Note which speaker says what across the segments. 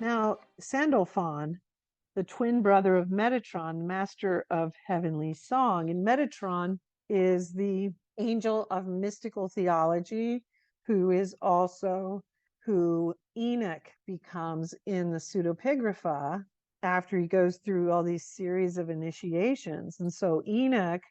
Speaker 1: Now, Sandalphon, the twin brother of Metatron, master of heavenly song, and Metatron is the angel of mystical theology, who is also who Enoch becomes in the pseudepigrapha after he goes through all these series of initiations. And so Enoch,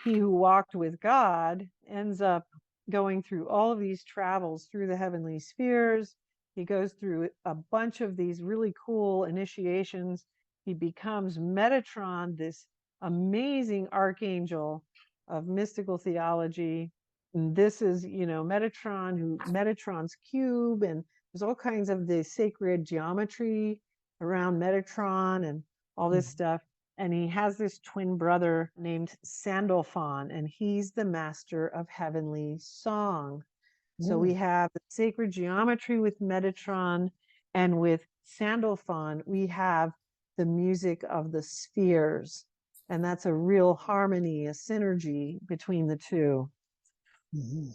Speaker 1: he who walked with God, ends up going through all of these travels through the heavenly spheres. He goes through a bunch of these really cool initiations. He becomes Metatron, this amazing archangel of mystical theology. And this is, Metatron's cube, and there's all kinds of the sacred geometry around Metatron and all this stuff. And he has this twin brother named Sandalphon, and he's the master of heavenly song. So we have the sacred geometry with Metatron, and with Sandalphon, we have the music of the spheres. And that's a real harmony, a synergy between the two.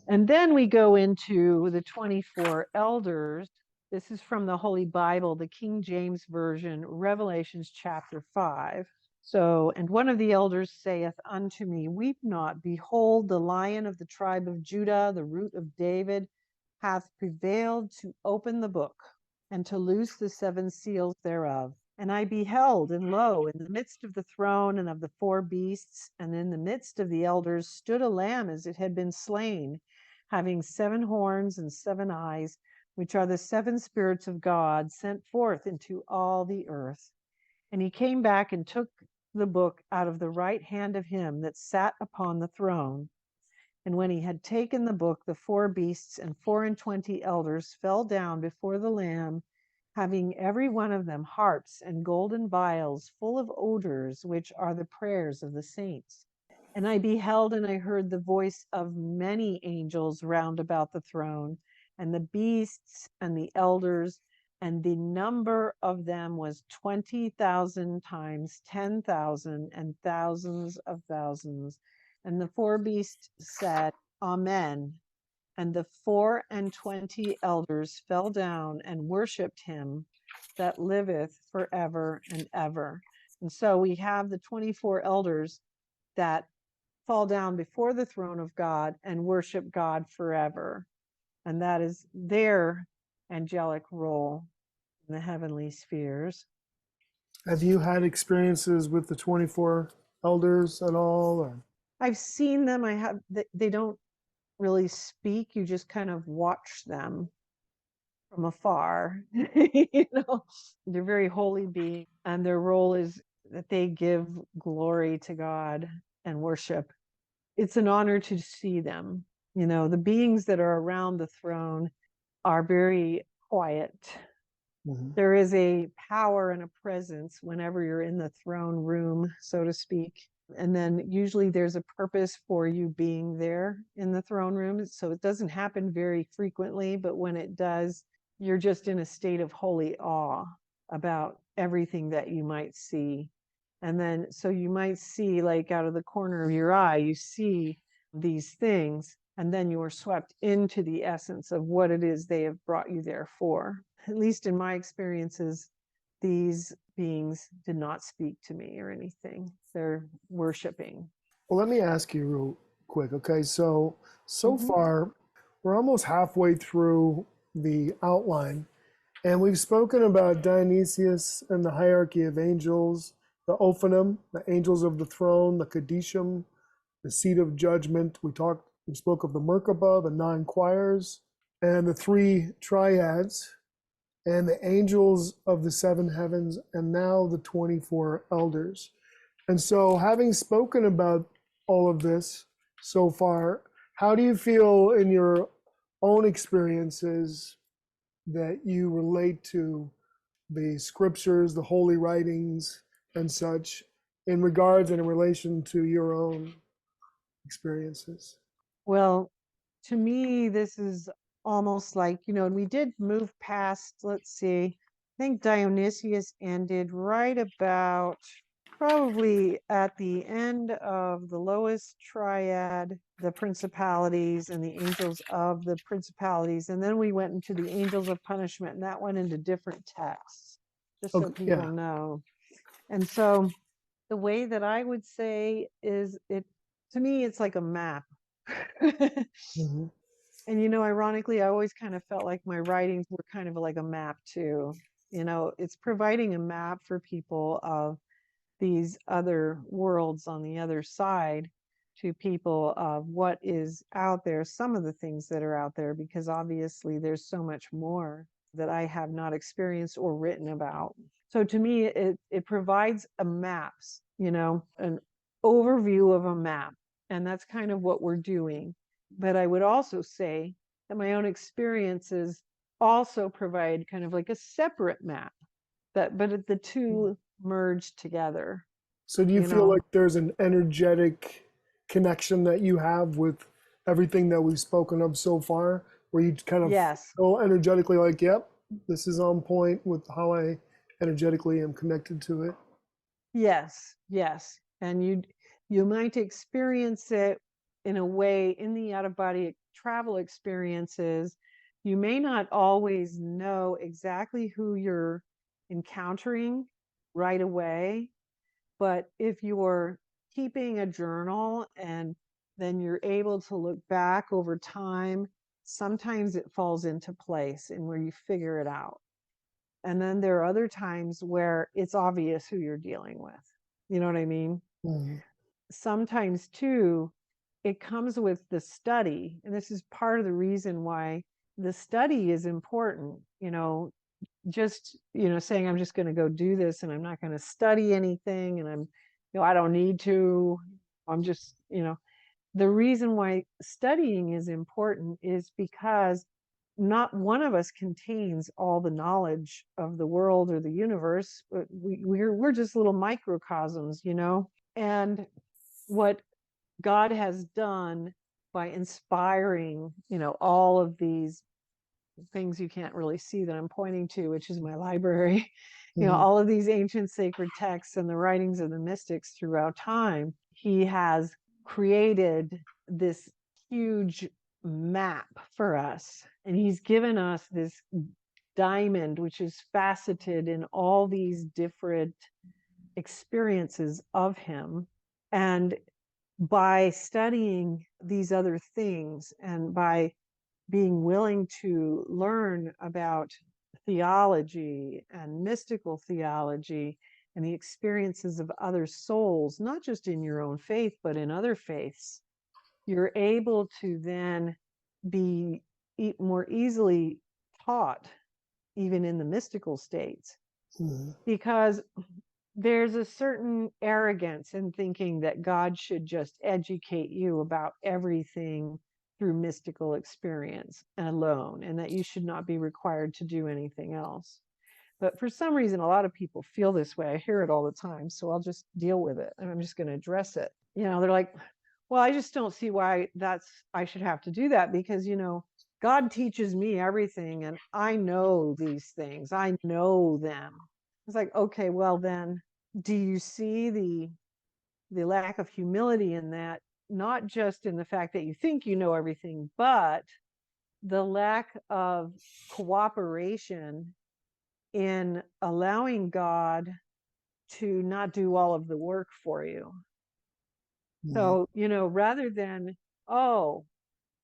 Speaker 1: And then we go into the 24 elders. This is from the Holy Bible, the King James Version, Revelations chapter 5. So, and one of the elders saith unto me, Weep not, behold, the Lion of the tribe of Judah, the root of David, hath prevailed to open the book and to loose the seven seals thereof. And I beheld, and lo, in the midst of the throne and of the four beasts, and in the midst of the elders, stood a lamb as it had been slain, having 7 horns and 7 eyes, which are the 7 spirits of God sent forth into all the earth. And he came back and took the book out of the right hand of him that sat upon the throne. And when he had taken the book, the 4 beasts and 24 elders fell down before the Lamb, having every one of them harps and golden vials full of odors, which are the prayers of the saints. And I beheld and I heard the voice of many angels round about the throne, and the beasts and the elders, and the number of them was 20,000 times 10,000 and thousands of thousands. And the 4 beasts said, Amen. And the 24 elders fell down and worshiped him that liveth forever and ever. And so we have the 24 elders that fall down before the throne of God and worship God forever. And that is their angelic role in the heavenly spheres.
Speaker 2: Have you had experiences with the 24 elders at all? Or?
Speaker 1: I've seen them. They don't really speak. You just kind of watch them from afar. They're very holy beings, and their role is that they give glory to God and worship. It's an honor to see them. The beings that are around the throne are very quiet. There is a power and a presence whenever you're in the throne room, so to speak. And then usually there's a purpose for you being there in the throne room. So it doesn't happen very frequently, but when it does, you're just in a state of holy awe about everything that you might see. And then, so you might see, like out of the corner of your eye, you see these things, and then you are swept into the essence of what it is they have brought you there for. At least in my experiences, these beings did not speak to me or anything. They're worshiping.
Speaker 2: Well, let me ask you real quick. Okay, so far, we're almost halfway through the outline, and we've spoken about Dionysius and the hierarchy of angels, the Ophanim, the angels of the throne, the Kadishim, the seat of judgment. We spoke of the Merkaba, the 9 choirs, and the 3 triads, and the angels of the 7 heavens, and now the 24 elders. And so, having spoken about all of this so far, how do you feel in your own experiences that you relate to the scriptures, the holy writings, and such in regards and in relation to your own experiences?
Speaker 1: Well, to me, this is almost like, and we did move past, let's see, I think Dionysius ended right about probably at the end of the lowest triad, the principalities and the angels of the principalities. And then we went into the angels of punishment, and that went into different texts, just so
Speaker 2: Okay,
Speaker 1: people
Speaker 2: yeah.
Speaker 1: know. And so the way that I would say is to me, it's like a map.
Speaker 2: Hmm.
Speaker 1: And, ironically, I always kind of felt like my writings were kind of like a map too. It's providing a map for people of these other worlds on the other side, to people of what is out there, some of the things that are out there, because obviously there's so much more that I have not experienced or written about. So to me, it provides a maps, an overview of a map. And that's kind of what we're doing. But I would also say that my own experiences also provide kind of like a separate map, but the two merge together,
Speaker 2: So do you
Speaker 1: you
Speaker 2: feel
Speaker 1: know.
Speaker 2: like there's an energetic connection that you have with everything that we've spoken of so far, where you kind of
Speaker 1: Yes,
Speaker 2: feel energetically like, yep, this is on point with how I energetically am connected to it?
Speaker 1: yes. And you might experience it in a way in the out of body travel experiences. You may not always know exactly who you're encountering right away, but if you're keeping a journal and then you're able to look back over time, sometimes it falls into place and where you figure it out. And then there are other times where it's obvious who you're dealing with. You know what I mean?
Speaker 2: Mhm.
Speaker 1: Sometimes too, it comes with the study. And this is part of the reason why the study is important. Just, saying I'm just going to go do this and I'm not going to study anything and I don't need to. I'm just, the reason why studying is important is because not one of us contains all the knowledge of the world or the universe. We're just little microcosms, and what God has done by inspiring, all of these things you can't really see that I'm pointing to, which is my library,
Speaker 2: Mhm.
Speaker 1: all of these ancient sacred texts and the writings of the mystics throughout time. He has created this huge map for us, and he's given us this diamond, which is faceted in all these different experiences of him. And by studying these other things and by being willing to learn about theology and mystical theology and the experiences of other souls, not just in your own faith, but in other faiths, you're able to then be more easily taught, even in the mystical states,
Speaker 2: Mhm.
Speaker 1: because there's a certain arrogance in thinking that God should just educate you about everything through mystical experience alone, and that you should not be required to do anything else. But for some reason, a lot of people feel this way. I hear it all the time. So I'll just deal with it and I'm just going to address it. They're like, well, I just don't see why I should have to do that because, God teaches me everything and I know these things. I know them. It's like, okay, well then, do you see the lack of humility in that? Not just in the fact that you think you know everything, but the lack of cooperation in allowing God to not do all of the work for you.
Speaker 2: Mhm.
Speaker 1: So, rather than, oh,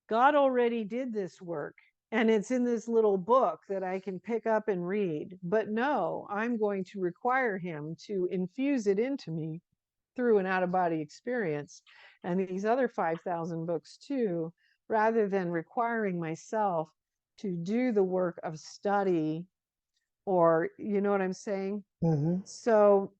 Speaker 1: God already did this work and it's in this little book that I can pick up and read. But no, I'm going to require him to infuse it into me through an out of body experience. And these other 5,000 books too, rather than requiring myself to do the work of study, or, you know what I'm saying?
Speaker 2: Mhm.
Speaker 1: So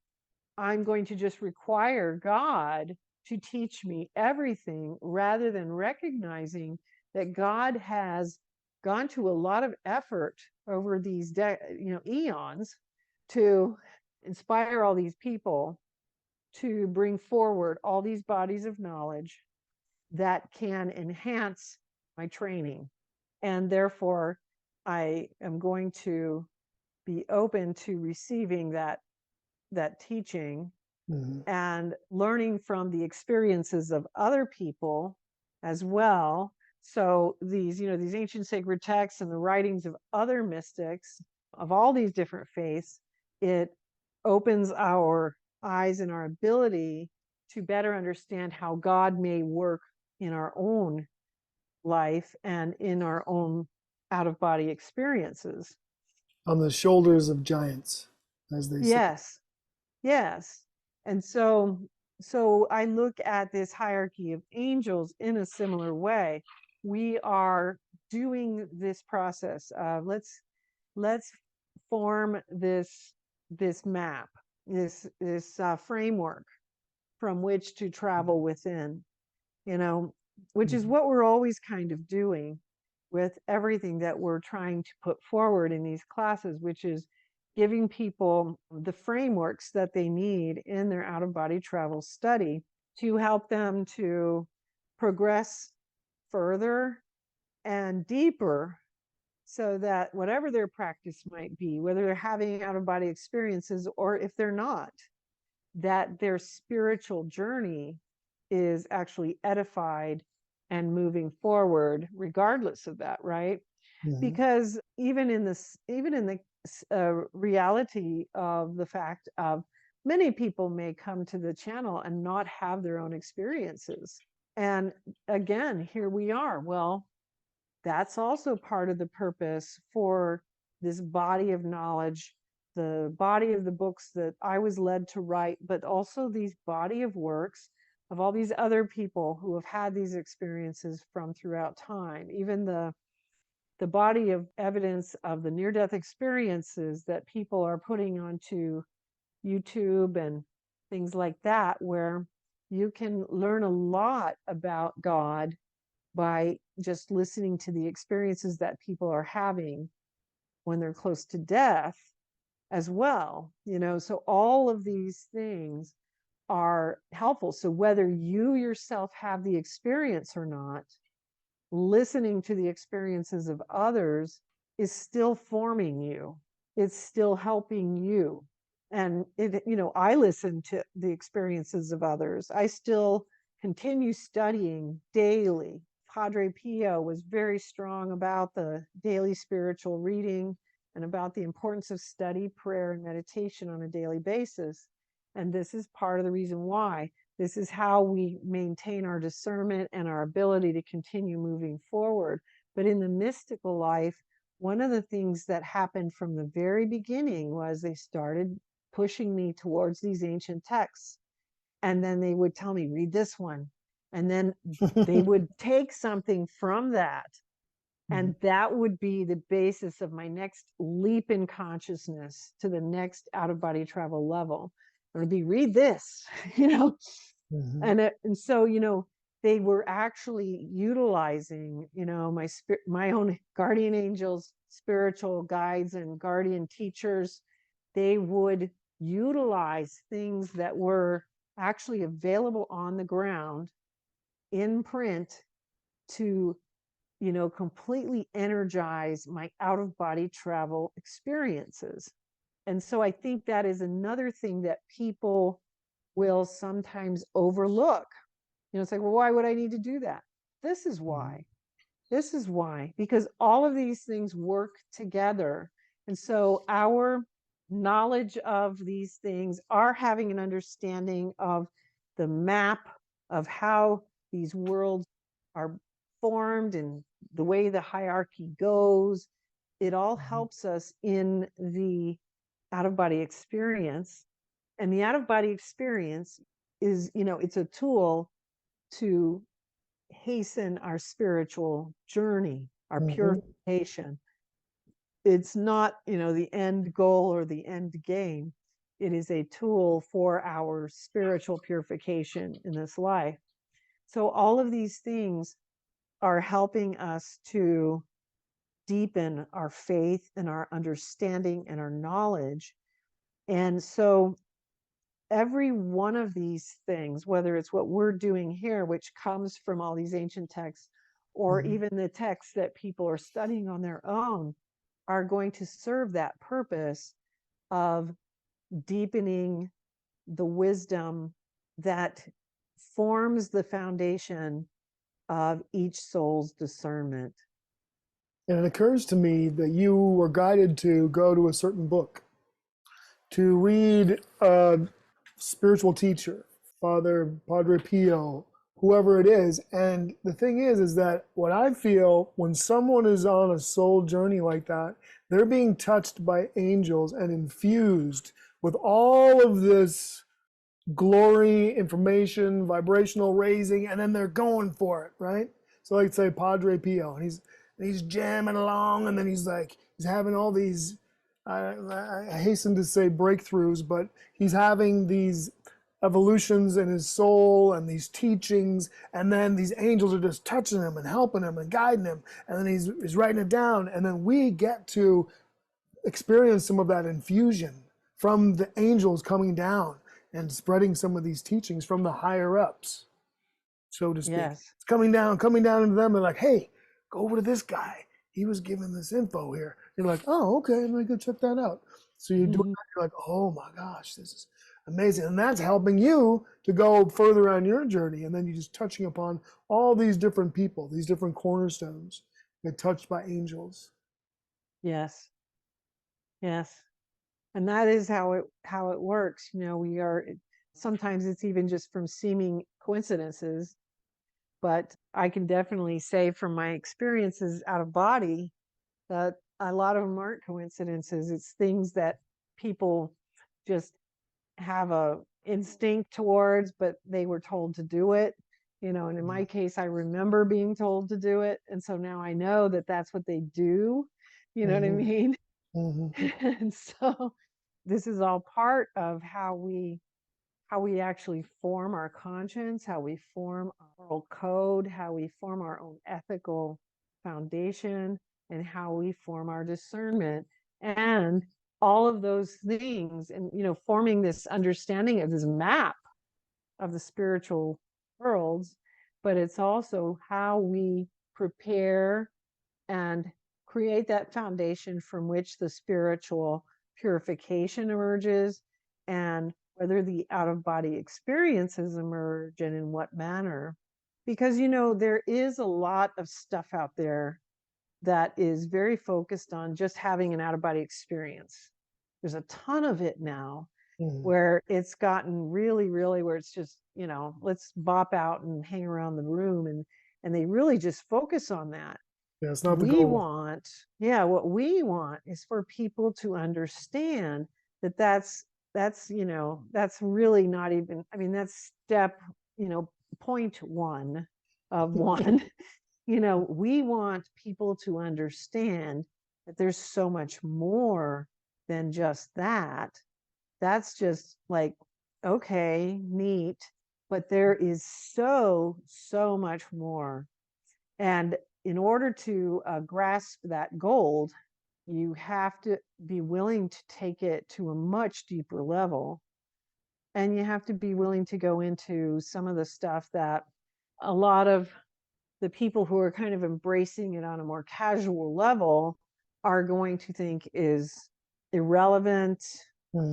Speaker 1: I'm going to just require God to teach me everything rather than recognizing that God has gone to a lot of effort over these eons to inspire all these people to bring forward all these bodies of knowledge that can enhance my training. And therefore, I am going to be open to receiving that teaching
Speaker 2: Mhm.
Speaker 1: and learning from the experiences of other people as well. So these, these ancient sacred texts and the writings of other mystics of all these different faiths, it opens our eyes and our ability to better understand how God may work in our own life and in our own out of body experiences.
Speaker 2: On the shoulders of giants, as they say.
Speaker 1: Yes. Yes. And so I look at this hierarchy of angels in a similar way. We are doing this process of let's form this map, this framework from which to travel within, which is what we're always kind of doing with everything that we're trying to put forward in these classes, which is giving people the frameworks that they need in their out of body travel study to help them to progress further and deeper, so that whatever their practice might be, whether they're having out of body experiences or if they're not, that their spiritual journey is actually edified and moving forward regardless of that, right? Because even in the reality of the fact of many people may come to the channel and not have their own experiences, and again, here we are. Well, that's also part of the purpose for this body of knowledge, the body of the books that I was led to write, but also these body of works of all these other people who have had these experiences from throughout time. Even the body of evidence of the near-death experiences that people are putting onto YouTube and things like that, where you can learn a lot about God by just listening to the experiences that people are having when they're close to death as well. So all of these things are helpful. So whether you yourself have the experience or not, listening to the experiences of others is still forming you. It's still helping you. And I listen to the experiences of others. I still continue studying daily. Padre Pio was very strong about the daily spiritual reading and about the importance of study, prayer, and meditation on a daily basis. And this is part of the reason why. This is how we maintain our discernment and our ability to continue moving forward. But in the mystical life, one of the things that happened from the very beginning was they started pushing me towards these ancient texts. And then they would tell me, read this one. And then they would take something from that. And that would be the basis of my next leap in consciousness to the next out of body travel level. It would be, read this, And so, they were actually utilizing, my own guardian angels, spiritual guides, and guardian teachers. They would utilize things that were actually available on the ground in print to, completely energize my out of body travel experiences. And so I think that is another thing that people will sometimes overlook. It's like, well, why would I need to do that? This is why. This is why, because all of these things work together. And so our knowledge of these things, our having an understanding of the map of how these worlds are formed and the way the hierarchy goes, it all helps us in the out of body experience. And the out of body experience is, it's a tool to hasten our spiritual journey, our purification. It's not, the end goal or the end game. It is a tool for our spiritual purification in this life. So all of these things are helping us to deepen our faith and our understanding and our knowledge. And so every one of these things, whether it's what we're doing here, which comes from all these ancient texts, or even the texts that people are studying on their own, are going to serve that purpose of deepening the wisdom that forms the foundation of each soul's discernment.
Speaker 2: And it occurs to me that you were guided to go to a certain book, to read a spiritual teacher, Father Padre Pio, whoever it is. And the thing is that what I feel when someone is on a soul journey like that, they're being touched by angels and infused with all of this glory, information, vibrational raising, and then they're going for it, right? So like say Padre Pio, and he's jamming along, and then he's having all these, I hasten to say breakthroughs, but he's having these evolutions in his soul and these teachings, and then these angels are just touching him and helping him and guiding him, and then he's writing it down, and then we get to experience some of that infusion from the angels coming down and spreading some of these teachings from the higher ups, so to speak.
Speaker 1: Yes.
Speaker 2: It's coming down into them. They're like, hey, go over to this guy. He was giving this info here. You're like, oh, okay, let me go check that out. So you're doing that, you're like, oh my gosh, this is amazing. And that's helping you to go further on your journey. And then you're just touching upon all these different people, these different cornerstones get touched by angels.
Speaker 1: Yes. Yes. And that is how it works. We are, sometimes it's even just from seeming coincidences, but I can definitely say from my experiences out of body that a lot of them aren't coincidences. It's things that people just have a instinct towards, but they were told to do it. And in my case, I remember being told to do it, and so now I know that that's what they do. You know what I mean? And so this is all part of how we actually form our conscience, how we form our moral code, how we form our own ethical foundation, and how we form our discernment. And all of those things, and forming this understanding of this map of the spiritual worlds, but it's also how we prepare and create that foundation from which the spiritual purification emerges, and whether the out of body experiences emerge and in what manner. Because, there is a lot of stuff out there that is very focused on just having an out of body experience. There's a ton of it now where it's gotten really, really where it's just, let's bop out and hang around the room, and they really just focus on that.
Speaker 2: Yeah, it's not the goal.
Speaker 1: What we want is for people to understand that that's really not even, that's step, 0.1 of one. We want people to understand that there's so much more than just that. That's just like, okay, neat, but there is so much more. And in order to grasp that gold, you have to be willing to take it to a much deeper level. And you have to be willing to go into some of the stuff that a lot of the people who are kind of embracing it on a more casual level are going to think is irrelevant,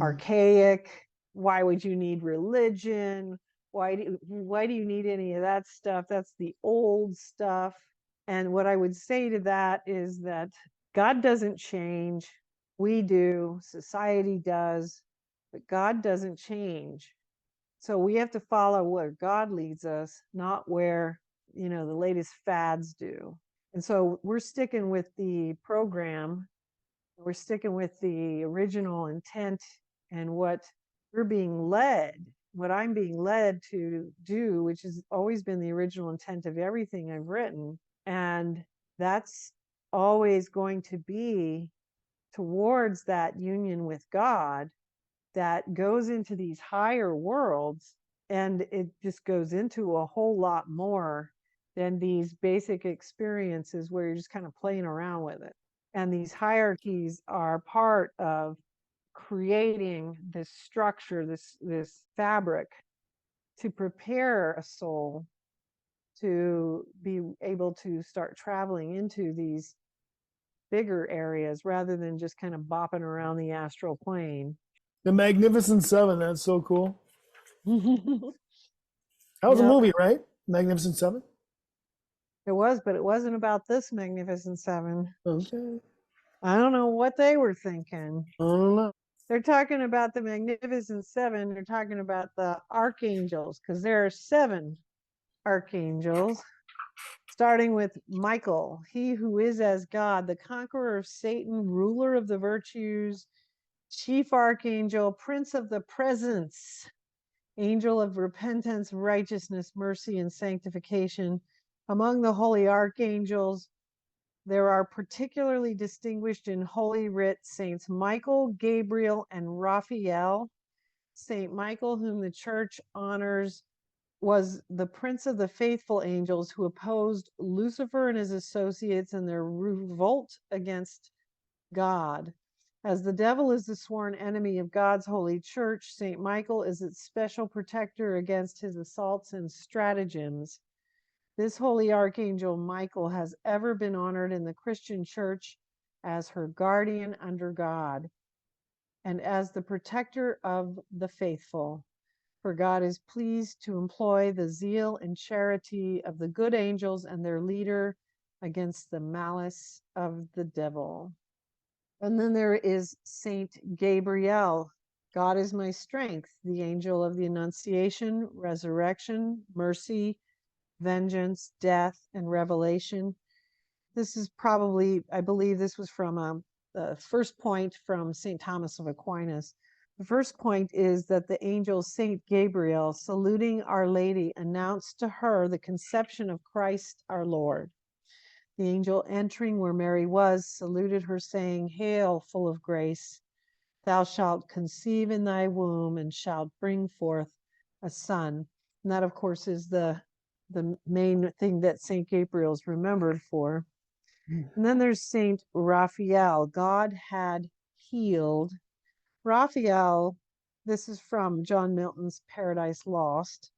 Speaker 1: archaic. Why would you need religion? Why do you need any of that stuff? That's the old stuff. And what I would say to that is that God doesn't change. We do, society does, but God doesn't change. So we have to follow where God leads us, not where, the latest fads do. And so we're sticking with the program. We're sticking with the original intent and what I'm being led to do, which has always been the original intent of everything I've written. And that's always going to be towards that union with God that goes into these higher worlds. And it just goes into a whole lot more than these basic experiences where you're just kind of playing around with it. And these hierarchies are part of creating this structure, this fabric to prepare a soul to be able to start traveling into these bigger areas rather than just kind of bopping around the astral plane.
Speaker 2: The Magnificent Seven, that's so cool.
Speaker 1: That
Speaker 2: was a movie, right? Magnificent Seven?
Speaker 1: It was, but it wasn't about this Magnificent Seven.
Speaker 2: Okay.
Speaker 1: I don't know what they were thinking.
Speaker 2: I don't know.
Speaker 1: They're talking about the Magnificent Seven. They're talking about the archangels because there are 7 archangels, starting with Michael, he who is as God, the conqueror of Satan, ruler of the virtues, chief archangel, prince of the presence, angel of repentance, righteousness, mercy, and sanctification. Among the holy archangels, there are particularly distinguished in Holy Writ Saints Michael, Gabriel, and Raphael. Saint Michael, whom the church honors, was the prince of the faithful angels who opposed Lucifer and his associates in their revolt against God. As the devil is the sworn enemy of God's holy church, Saint Michael is its special protector against his assaults and stratagems. This holy archangel Michael has ever been honored in the Christian church as her guardian under God and as the protector of the faithful. For God is pleased to employ the zeal and charity of the good angels and their leader against the malice of the devil. And then there is Saint Gabriel. God is my strength, the angel of the Annunciation, resurrection, mercy, vengeance, death, and revelation. This is probably, I believe this was from the first point from St. Thomas of Aquinas. The first point is that the angel Saint Gabriel, saluting Our Lady, announced to her the conception of Christ our Lord. The angel entering where Mary was saluted her, saying, Hail, full of grace, thou shalt conceive in thy womb and shalt bring forth a son. And that, of course, is the main thing that Saint Gabriel's remembered for. And then there's Saint Raphael. God had healed. Raphael, this is from John Milton's Paradise Lost.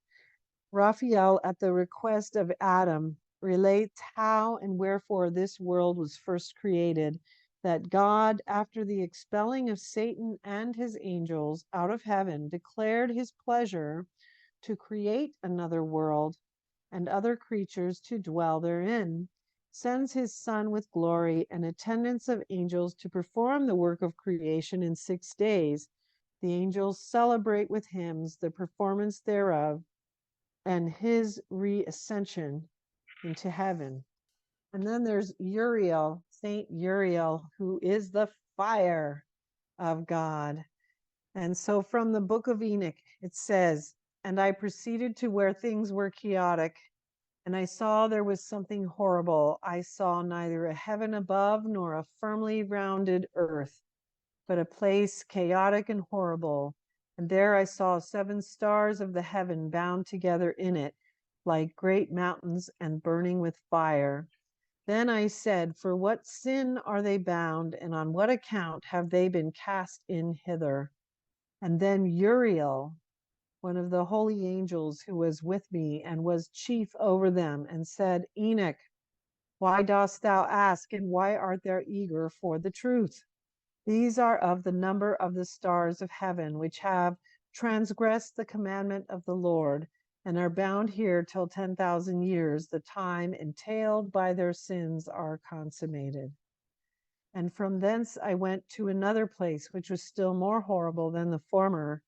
Speaker 1: Raphael, at the request of Adam, relates how and wherefore this world was first created, that God, after the expelling of Satan and his angels out of heaven, declared his pleasure to create another world and other creatures to dwell therein, sends his Son with glory and attendance of angels to perform the work of creation in 6 days. The angels celebrate with hymns the performance thereof and his reascension into heaven. And then there's Uriel, Saint Uriel, who is the fire of God. And so from the book of Enoch, it says, And I proceeded to where things were chaotic, and I saw there was something horrible. I saw neither a heaven above nor a firmly rounded earth, but a place chaotic and horrible. And there I saw 7 stars of the heaven bound together in it, like great mountains and burning with fire. Then I said, For what sin are they bound, and on what account have they been cast in hither? And then Uriel, one of the holy angels who was with me and was chief over them, and said, Enoch, why dost thou ask, and why art thou eager for the truth? These are of the number of the stars of heaven, which have transgressed the commandment of the Lord, and are bound here till 10,000 years, the time entailed by their sins are consummated. And from thence I went to another place, which was still more horrible than the former.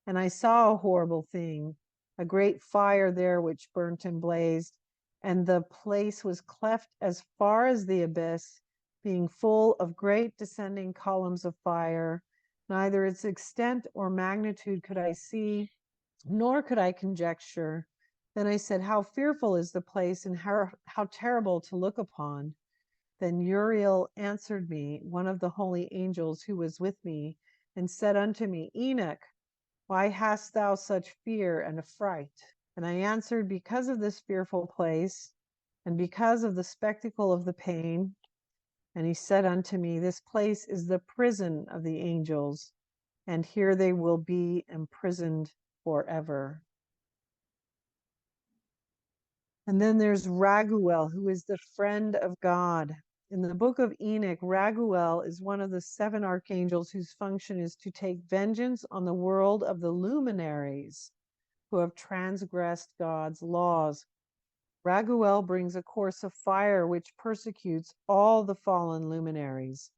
Speaker 1: And I saw a horrible thing, a great fire there which burnt and blazed, and the place was cleft as far as the abyss, being full of great descending columns of fire. Neither its extent or magnitude could I see, nor could I conjecture. Then I said, How fearful is the place, and how terrible to look upon. Then Uriel answered me, one of the holy angels who was with me, and said unto me, Enoch, why hast thou such fear and affright? And I answered, Because of this fearful place, and because of the spectacle of the pain. And he said unto me, This place is the prison of the angels, and here they will be imprisoned forever. And then there's Raguel, who is the friend of God. In the book of Enoch, Raguel is one of the 7 archangels whose function is to take vengeance on the world of the luminaries who have transgressed God's laws. Raguel brings a course of fire which persecutes all the fallen luminaries.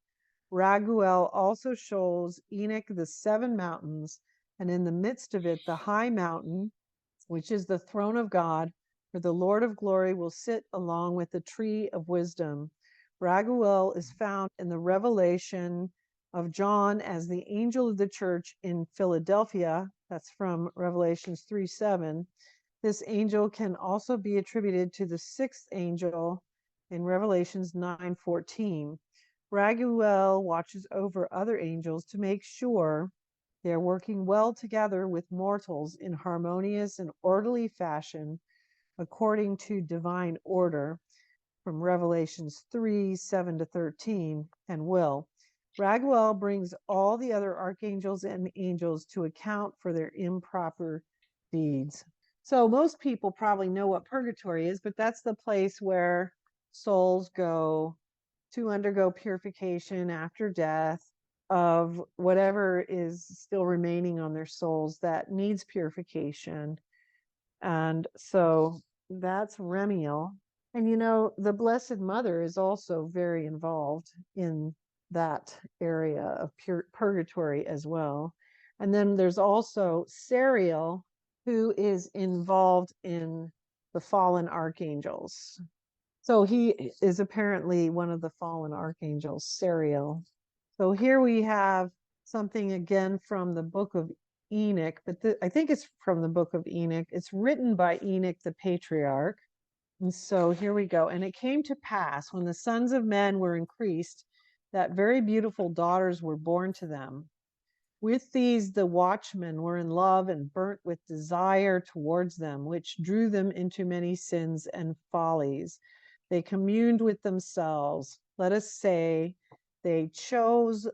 Speaker 1: Raguel also shows Enoch the 7 mountains, and in the midst of it the high mountain, which is the throne of God, where the Lord of glory will sit along with the tree of wisdom. Raguel is found in the revelation of John as the angel of the church in Philadelphia. That's from Revelations 3:7. This angel can also be attributed to the 6th angel in Revelations 9:14. Raguel watches over other angels to make sure they are working well together with mortals in harmonious and orderly fashion according to divine order from Revelations 3:7-13, and will. Raguel brings all the other archangels and angels to account for their improper deeds. So most people probably know what purgatory is, but that's the place where souls go to undergo purification after death of whatever is still remaining on their souls that needs purification. And so that's Remiel. And the Blessed Mother is also very involved in that area of purgatory as well. And then there's also Sariel, who is involved in the fallen archangels. So he is apparently one of the fallen archangels, Sariel. So here we have something again from the book of Enoch, but I think it's from the book of Enoch. It's written by Enoch the patriarch. And so here we go. And it came to pass when the sons of men were increased, that very beautiful daughters were born to them. With these the watchmen were in love and burnt with desire towards them, which drew them into many sins and follies. They communed with themselves. Let us say they chose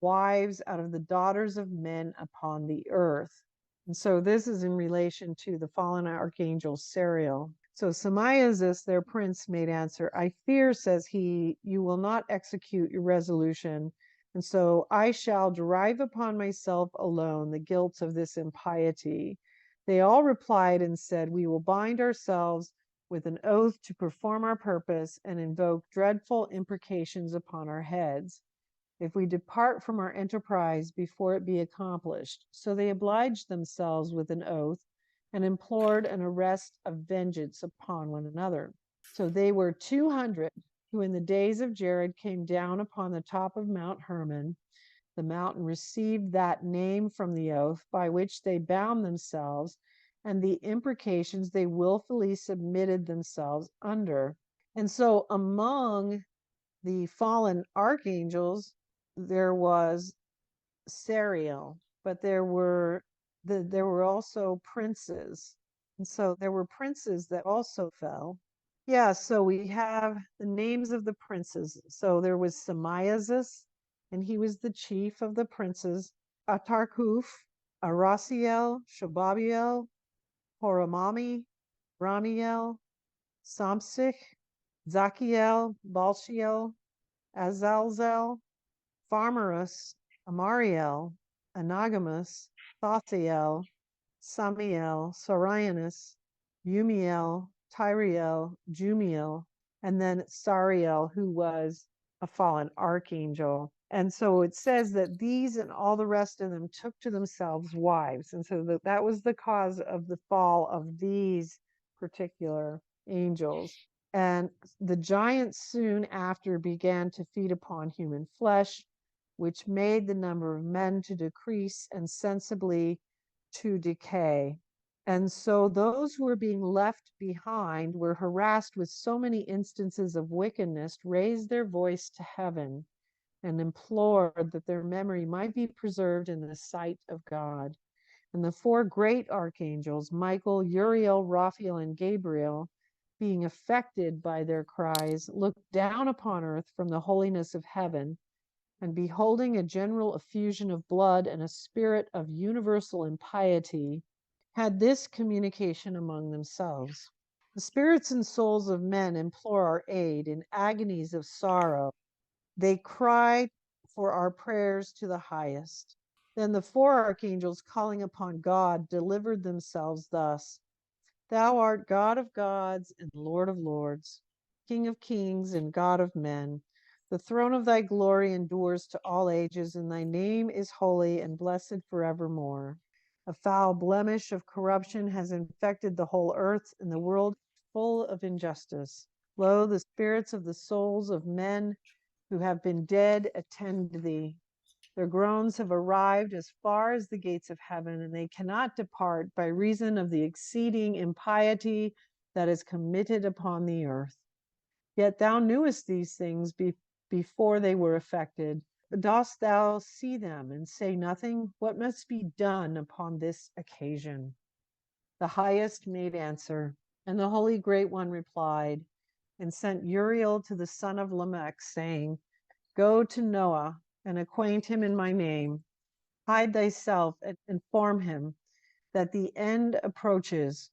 Speaker 1: wives out of the daughters of men upon the earth. And so this is in relation to the fallen archangel Sariel. So Samiazus, their prince, made answer, I fear, says he, you will not execute your resolution, and so I shall derive upon myself alone the guilt of this impiety. They all replied and said, we will bind ourselves with an oath to perform our purpose and invoke dreadful imprecations upon our heads if we depart from our enterprise before it be accomplished. So they obliged themselves with an oath and implored an arrest of vengeance upon one another. So they were 200 who in the days of Jared came down upon the top of Mount Hermon. The mountain received that name from the oath by which they bound themselves and the imprecations they willfully submitted themselves under. And so among the fallen archangels, there was Sariel, but there were also princes. And so there were princes that also fell. Yeah, so we have the names of the princes. So there was Samiazus, and he was the chief of the princes, Atarkuf, Arasiel, Shobabiel, Horamami, Ramiel, Samsich, Zachiel, Balshiel, Azalzel, Pharmerus, Amariel, Anagamus, Thothiel, Samiel, Sorianus, Umiel, Tyriel, Jumiel, and then Sariel, who was a fallen archangel. And so it says that these and all the rest of them took to themselves wives. And so that was the cause of the fall of these particular angels. And the giants soon after began to feed upon human flesh, which made the number of men to decrease and sensibly to decay. And so those who were being left behind were harassed with so many instances of wickedness, raised their voice to heaven and implored that their memory might be preserved in the sight of God. And the 4 great archangels, Michael, Uriel, Raphael, and Gabriel, being affected by their cries, looked down upon earth from the holiness of heaven, and beholding a general effusion of blood and a spirit of universal impiety, had this communication among themselves. The spirits and souls of men implore our aid in agonies of sorrow. They cry for our prayers to the highest. Then the 4 archangels, calling upon God, delivered themselves thus. Thou art God of gods and Lord of lords, King of kings and God of men. The throne of thy glory endures to all ages, and thy name is holy and blessed forevermore. A foul blemish of corruption has infected the whole earth, and the world is full of injustice. Lo, the spirits of the souls of men who have been dead attend thee. Their groans have arrived as far as the gates of heaven, and they cannot depart by reason of the exceeding impiety that is committed upon the earth. Yet thou knewest these things before they were effected. Dost thou see them and say nothing? What must be done upon this occasion? The highest made answer, and the Holy Great One replied, and sent Uriel to the son of Lamech, saying, Go to Noah and acquaint him in my name. Hide thyself and inform him that the end approaches,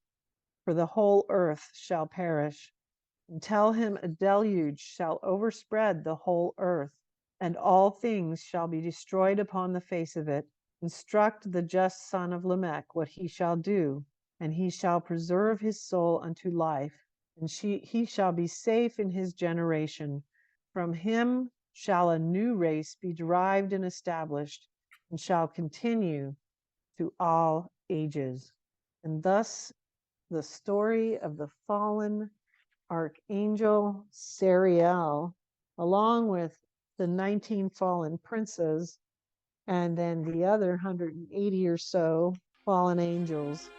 Speaker 1: for the whole earth shall perish. And tell him a deluge shall overspread the whole earth, and all things shall be destroyed upon the face of it. Instruct the just son of Lamech what he shall do, and he shall preserve his soul unto life, and he shall be safe in his generation. From him shall a new race be derived and established, and shall continue to all ages. And thus the story of the fallen Archangel Sariel, along with the 19 fallen princes, and then the other 180 or so fallen angels,